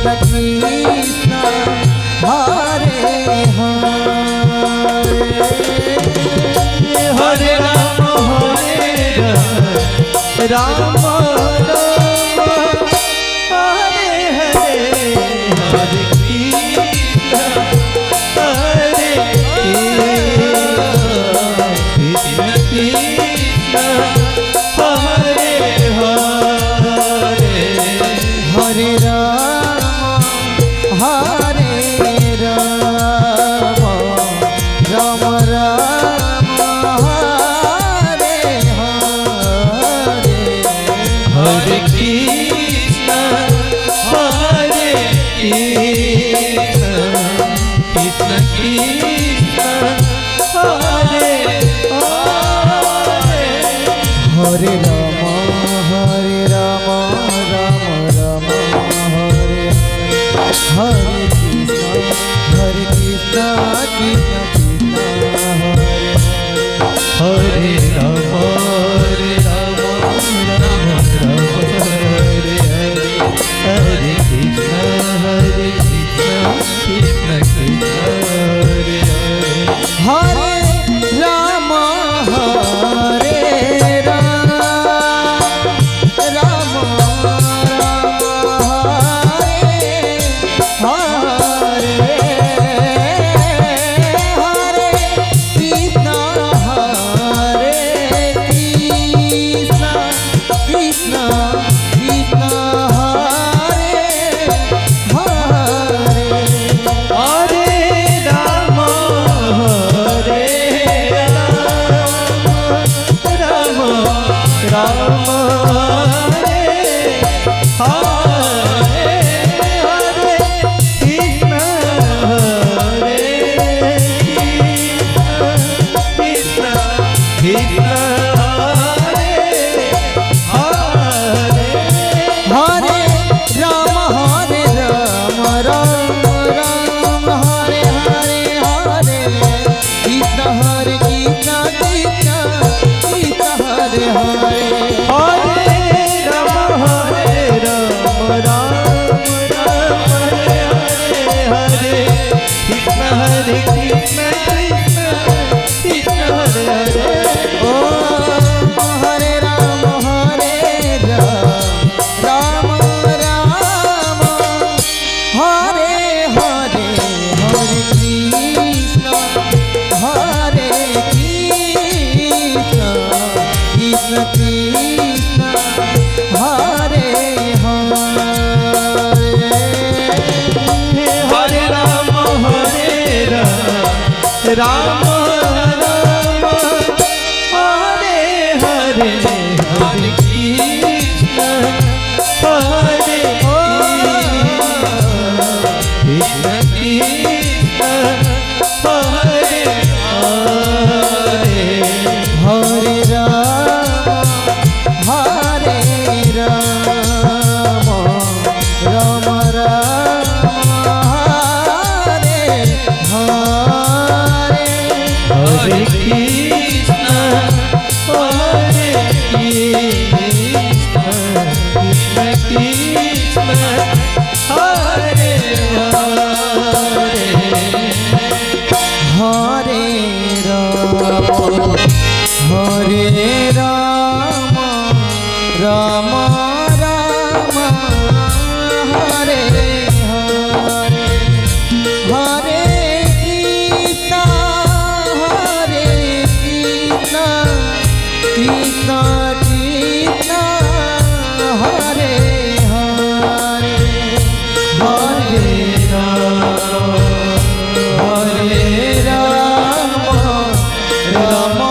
Krishna Hare Hare Hare Ram Ram Ram Hare Hare Hare Krishna Hare Krishna Krishna Hare Hare Hare Ram Ram Ram Hare Hare Hare Krishna Hare Krishna Krishna Krishna Hare Hare Hare Ram Ram Ram Hare Hare Krishna Krishna Krishna Hare Hare Ram Ram Ram Hare Hare Hare Krishna Krishna Krishna Hare Hare Hare Ram Hare Ram Ram Ram Ram Hare Hare Hare Krishna Hare Krishna Krishna Hare Hare Hare Ram Ram Hare Hare Hare Krishna Hare Krishna Krishna Krishna Hare Hare Hare Ram Ram Ram Hare Hare Hare Krishna Krishna Krishna Hare Hare Hare Ram Ram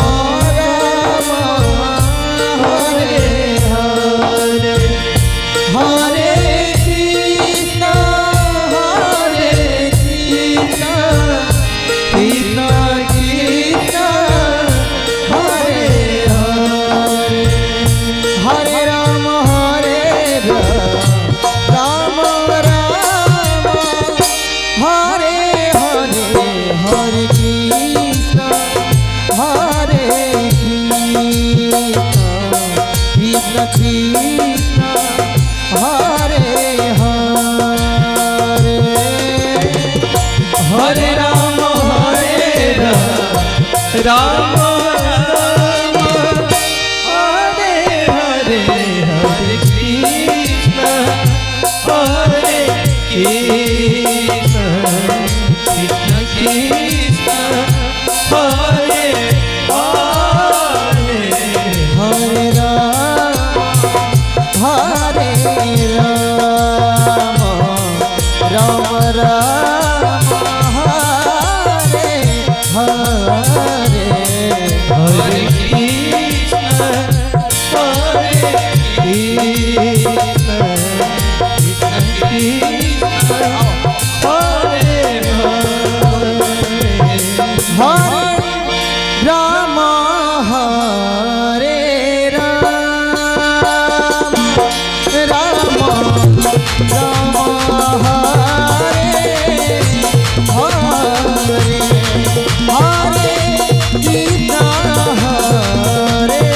Ram Ram Hare Hare Hare Krishna Krishna Krishna Hare Hare Hare Ram Hare Ram Ram Ram Hare Hare Hare Krishna Krishna Krishna Hare Hare Hare Ram Hare Ram Ram Ram Hare Hare Hare Gita Hare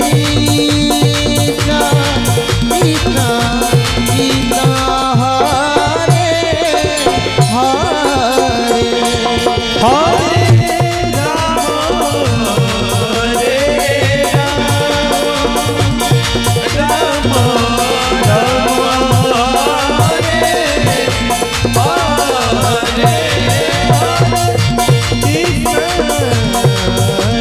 Gita Gita Gita Hare Hare Hare Ram Hare Ram Ram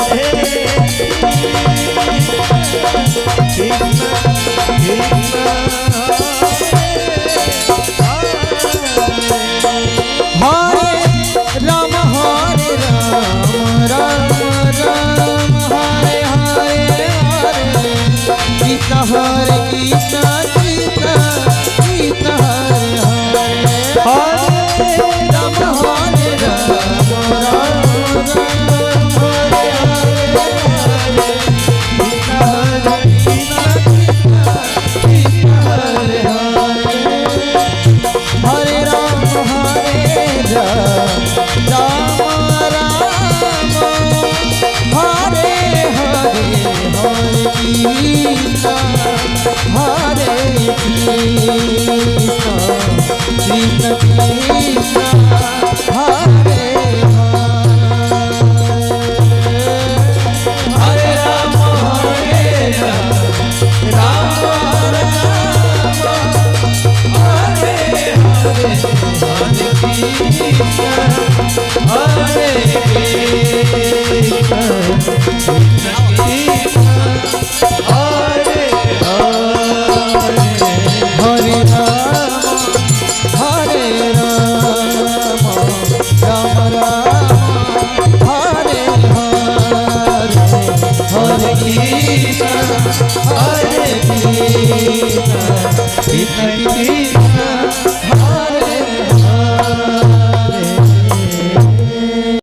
Hare Hare Hare Ram Ram Ram Hare Hare Hare Gita Hare Gita Gita Gita Hare Hare Ram Hare Ram Ram Ram Hare Hare Gita Hare Gita Gita Gita Hare Hare Hare Ram Ram Ram Hare Hare Hare Krishna Hare Krishna Krishna Krishna Hare Hare Ram Hare Ram Hare Hare Hare Krishna Hare Krishna Krishna Hare Hare Hare Ram Ram Ram Hare Hare Hare Krishna Hare